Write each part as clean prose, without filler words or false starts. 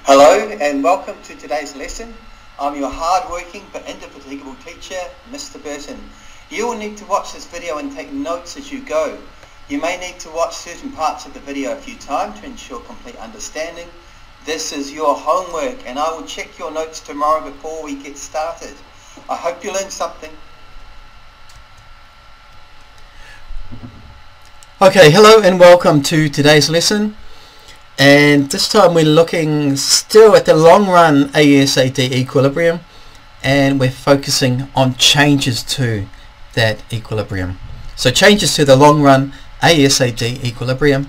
Hello and welcome to today's lesson. I'm your hard-working but indefatigable teacher, Mr. Burton. You will need to watch this video and take notes as you go. You may need to watch certain parts of the video a few times to ensure complete understanding. This is your homework and I will check your notes tomorrow before we get started. I hope you learned something. Okay, hello and welcome to today's lesson. And this time we're looking still at the long run ASAD equilibrium, and we're focusing on changes to that equilibrium. So changes to the long run ASAD equilibrium.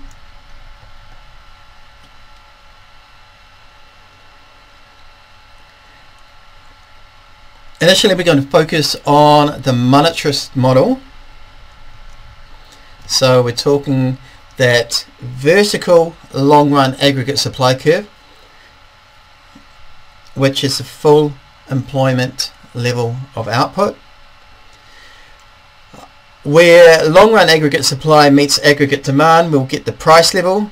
Initially we're going to focus on the monetarist model. So we're talking that vertical long run aggregate supply curve, which is the full employment level of output, where long run aggregate supply meets aggregate demand. We'll get the price level.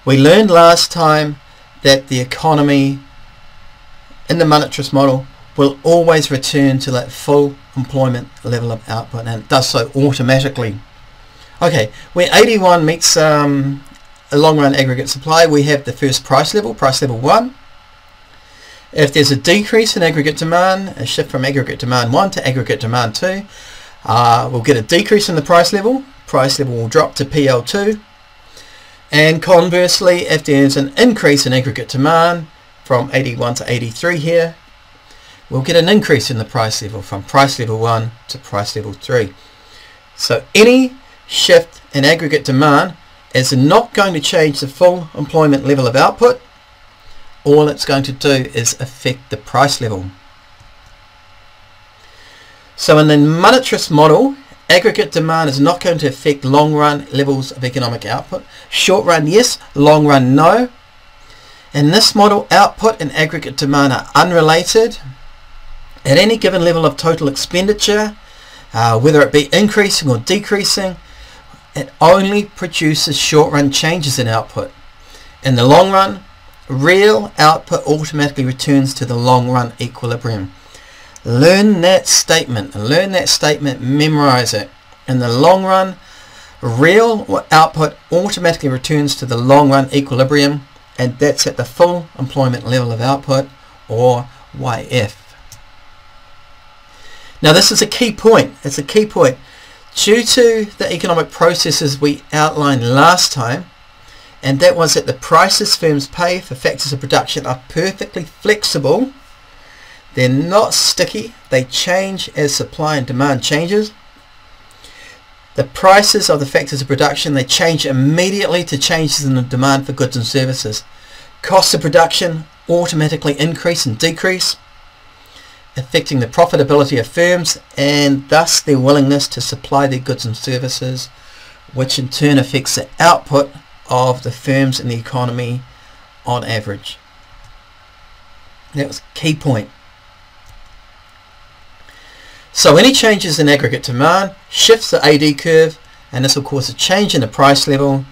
We learned last time that the economy in the monetarist model will always return to that full employment level of output, and it does so automatically. Okay, where 81 meets a long run aggregate supply, we have the first price level 1. If there's a decrease in aggregate demand, a shift from aggregate demand 1 to aggregate demand 2, we'll get a decrease in the price level will drop to PL2. And conversely, if there's an increase in aggregate demand from 81 to 83 here, we'll get an increase in the price level from price level 1 to price level 3. So any shift in aggregate demand is not going to change the full employment level of output. All it's going to do is affect the price level. So in the monetarist model, aggregate demand is not going to affect long run levels of economic output. Short run yes, long run no. In this model, output and aggregate demand are unrelated. At any given level of total expenditure, whether it be increasing or decreasing, it only produces short-run changes in output. In the long run, real output automatically returns to the long-run equilibrium. Learn that statement, memorize it. In the long run, real output automatically returns to the long-run equilibrium, and that's at the full employment level of output, or YF. Now this is a key point. It's a key point. Due to the economic processes we outlined last time, and that was that the prices firms pay for factors of production are perfectly flexible. They're not sticky. They change as supply and demand changes. The prices of the factors of production, they change immediately to changes in the demand for goods and services. Costs of production automatically increase and decrease, affecting the profitability of firms and thus their willingness to supply their goods and services, which in turn affects the output of the firms in the economy on average. That was a key point. So any changes in aggregate demand shifts the AD curve, and this will cause a change in the price level,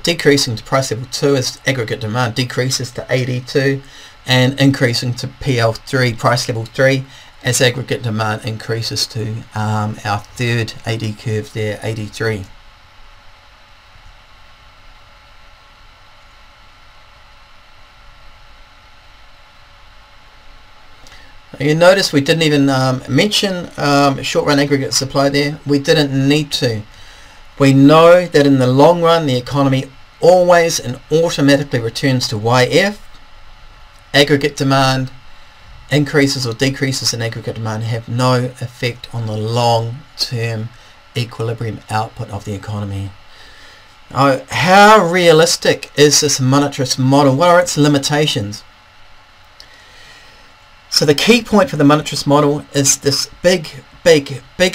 decreasing to price level 2 as aggregate demand decreases to AD2, and increasing to PL3, price level 3, as aggregate demand increases to our third AD curve there, AD3. You notice we didn't even mention short run aggregate supply there. We didn't need to. We know that in the long run the economy always and automatically returns to YF. Aggregate demand increases or decreases in aggregate demand have no effect on the long-term equilibrium output of the economy. How realistic is this monetarist model? What are its limitations? So the key point for the monetarist model is this big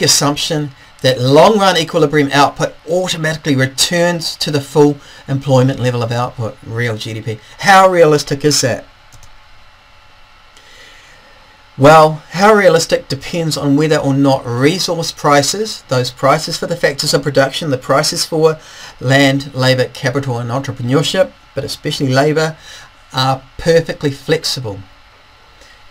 assumption that long-run equilibrium output automatically returns to the full employment level of output, real GDP. How realistic is that? Well, how realistic depends on whether or not resource prices, those prices for the factors of production, the prices for land, labour, capital and entrepreneurship, but especially labour, are perfectly flexible.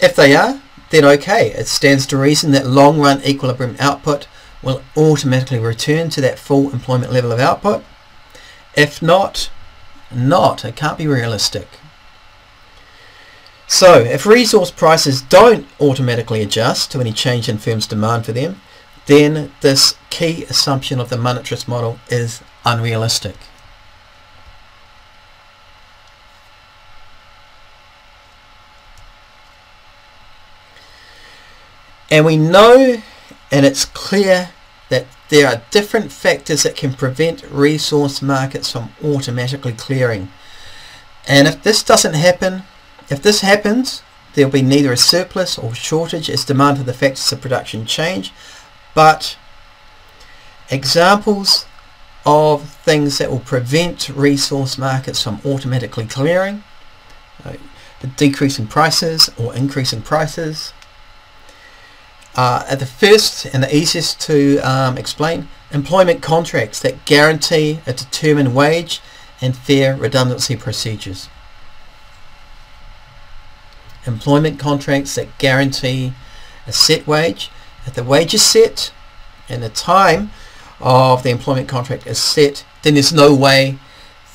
If they are, then okay, it stands to reason that long run equilibrium output will automatically return to that full employment level of output. If not, it can't be realistic. So if resource prices don't automatically adjust to any change in firms' demand for them, then this key assumption of the monetarist model is unrealistic. And we know, and it's clear, that there are different factors that can prevent resource markets from automatically clearing. And if this doesn't happen, if this happens, there'll be neither a surplus or shortage as demand for the factors of production change. But examples of things that will prevent resource markets from automatically clearing: the decrease in prices or increase in prices. The first and the easiest to explain: employment contracts that guarantee a determined wage and fair redundancy procedures. Employment contracts that guarantee a set wage. If the wage is set and the time of the employment contract is set, then there's no way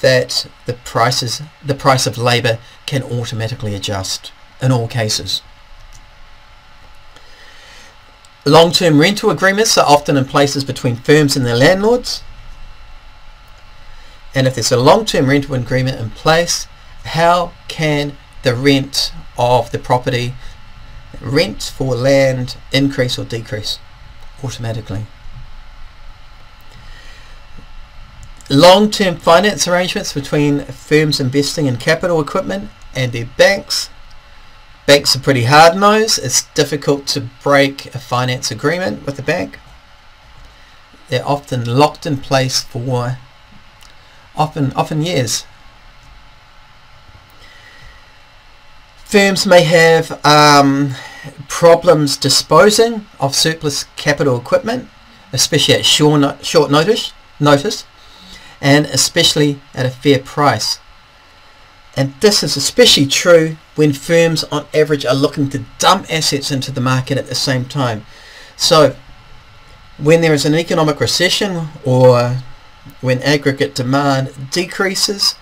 that the price of labour can automatically adjust in all cases. Long-term rental agreements are often in places between firms and their landlords. And if there's a long-term rental agreement in place, how can the rent of the property, rent for land, increase or decrease automatically? Long-term finance arrangements between firms investing in capital equipment and their banks. Banks are pretty hard-nosed. It's difficult to break a finance agreement with the bank. They're often locked in place for often years. Firms may have problems disposing of surplus capital equipment, especially at short notice, and especially at a fair price. And this is especially true when firms on average are looking to dump assets into the market at the same time. So when there is an economic recession or when aggregate demand decreases,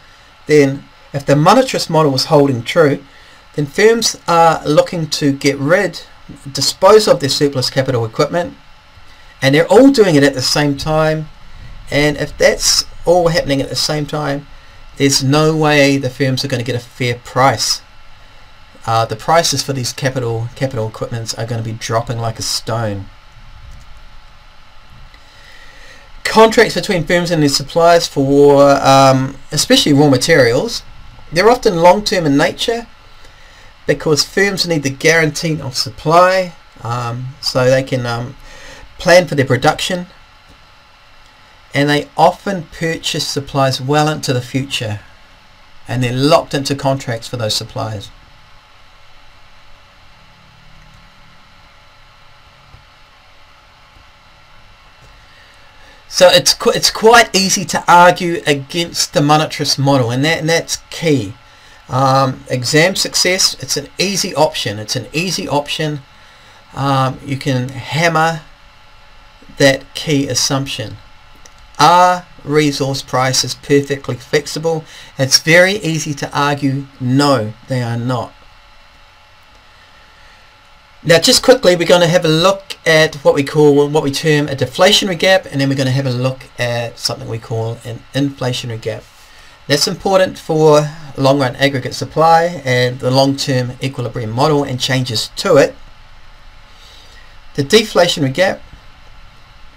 then if the monetarist model is holding true, then firms are looking to dispose of their surplus capital equipment, and they're all doing it at the same time. And if that's all happening at the same time, there's no way the firms are going to get a fair price. The prices for these capital equipments are going to be dropping like a stone. Contracts between firms and their suppliers for especially raw materials, they're often long-term in nature because firms need the guarantee of supply so they can plan for their production, and they often purchase supplies well into the future and they're locked into contracts for those supplies. So it's quite easy to argue against the monetarist model, and that's key. Exam success, it's an easy option. You can hammer that key assumption. Are resource prices perfectly flexible? It's very easy to argue no, they are not. Now just quickly, we're going to have a look at what we term a deflationary gap, and then we're going to have a look at something we call an inflationary gap. That's important for long run aggregate supply and the long-term equilibrium model and changes to it. The deflationary gap,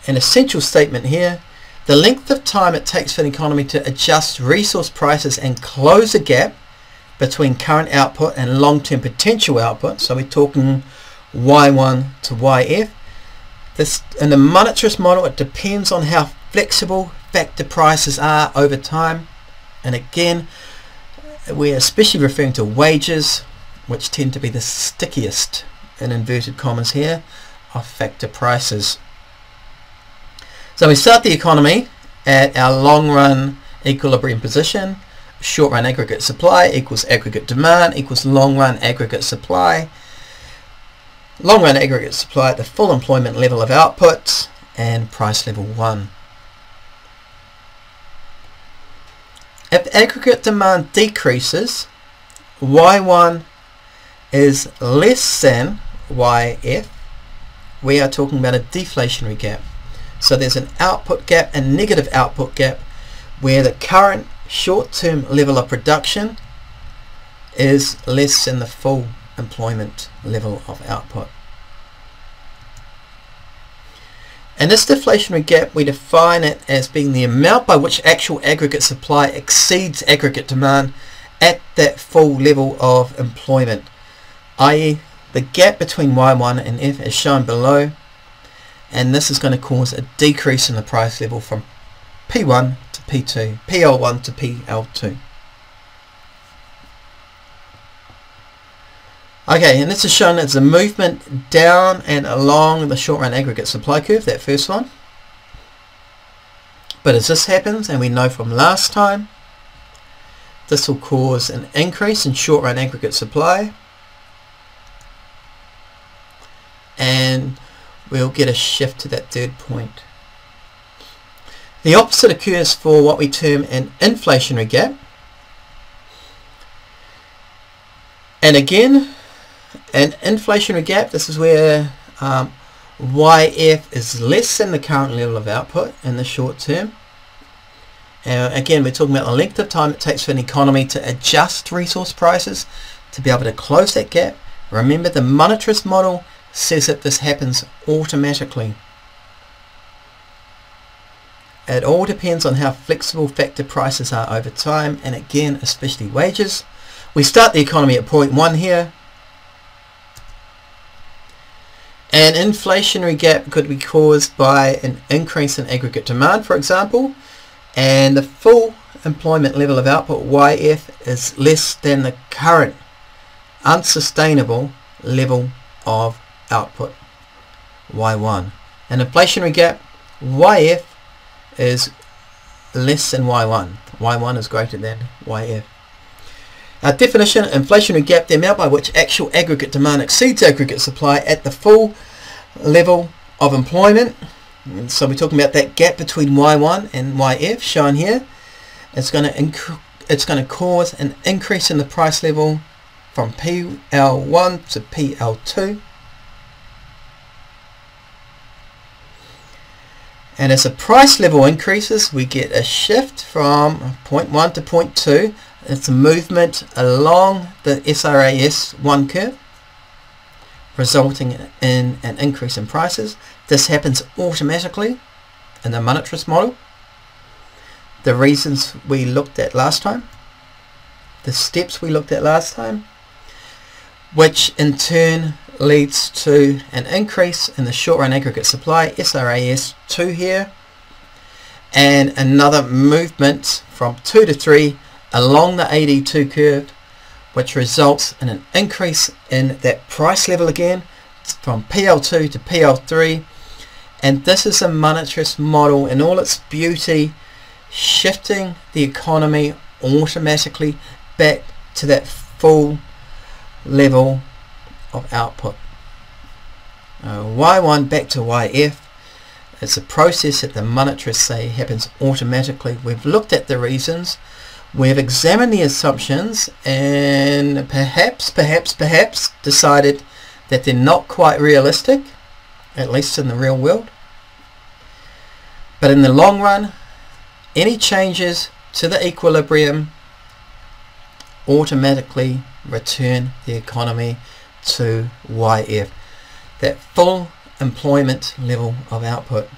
an essential statement here: the length of time it takes for the economy to adjust resource prices and close a gap between current output and long-term potential output. So we're talking Y1 to YF. This, in the monetarist model, it depends on how flexible factor prices are over time. And again, we're especially referring to wages, which tend to be the stickiest, in inverted commas here, of factor prices. So we start the economy at our long run equilibrium position. short run aggregate supply equals aggregate demand equals long run aggregate supply. Long run aggregate supply at the full employment level of output and price level 1. If aggregate demand decreases, Y1 is less than YF, we are talking about a deflationary gap. So there's an output gap and negative output gap where the current short-term level of production is less than the full employment level of output. In this deflationary gap, we define it as being the amount by which actual aggregate supply exceeds aggregate demand at that full level of employment, i.e. the gap between Y1 and F is shown below, and this is going to cause a decrease in the price level from P1 to P2, PL1 to PL2. Okay, and this is shown as a movement down and along the short run aggregate supply curve, that first one. But as this happens, and we know from last time, this will cause an increase in short run aggregate supply, and we'll get a shift to that third point. The opposite occurs for what we term an inflationary gap. And again, an inflationary gap, this is where YF is less than the current level of output in the short term. Again, we're talking about the length of time it takes for an economy to adjust resource prices to be able to close that gap. Remember, the monetarist model says that this happens automatically. It all depends on how flexible factor prices are over time, and again, especially wages. We start the economy at point 1 here. An inflationary gap could be caused by an increase in aggregate demand, for example, and the full employment level of output, YF, is less than the current unsustainable level of output, Y1. An inflationary gap, YF, is less than Y1. Y1 is greater than YF. Our definition, inflationary gap, the amount by which actual aggregate demand exceeds aggregate supply at the full level of employment. And so we're talking about that gap between Y1 and YF shown here. It's going to cause an increase in the price level from PL1 to PL2. And as the price level increases, we get a shift from point 1 to point 2. It's a movement along the SRAS 1 curve, resulting in an increase in prices. This happens automatically in the monetarist model. The reasons we looked at last time, the steps we looked at last time, which in turn leads to an increase in the short run aggregate supply, SRAS 2 here, and another movement from 2 to 3 along the AD2 curve, which results in an increase in that price level again from PL2 to PL3. And this is a monetarist model in all its beauty, shifting the economy automatically back to that full level of output. Y1 back to YF. It's a process that the monetarists say happens automatically. We've looked at the reasons, we've examined the assumptions, and perhaps decided that they're not quite realistic, at least in the real world. But in the long run, any changes to the equilibrium automatically return the economy to YF, that full employment level of output.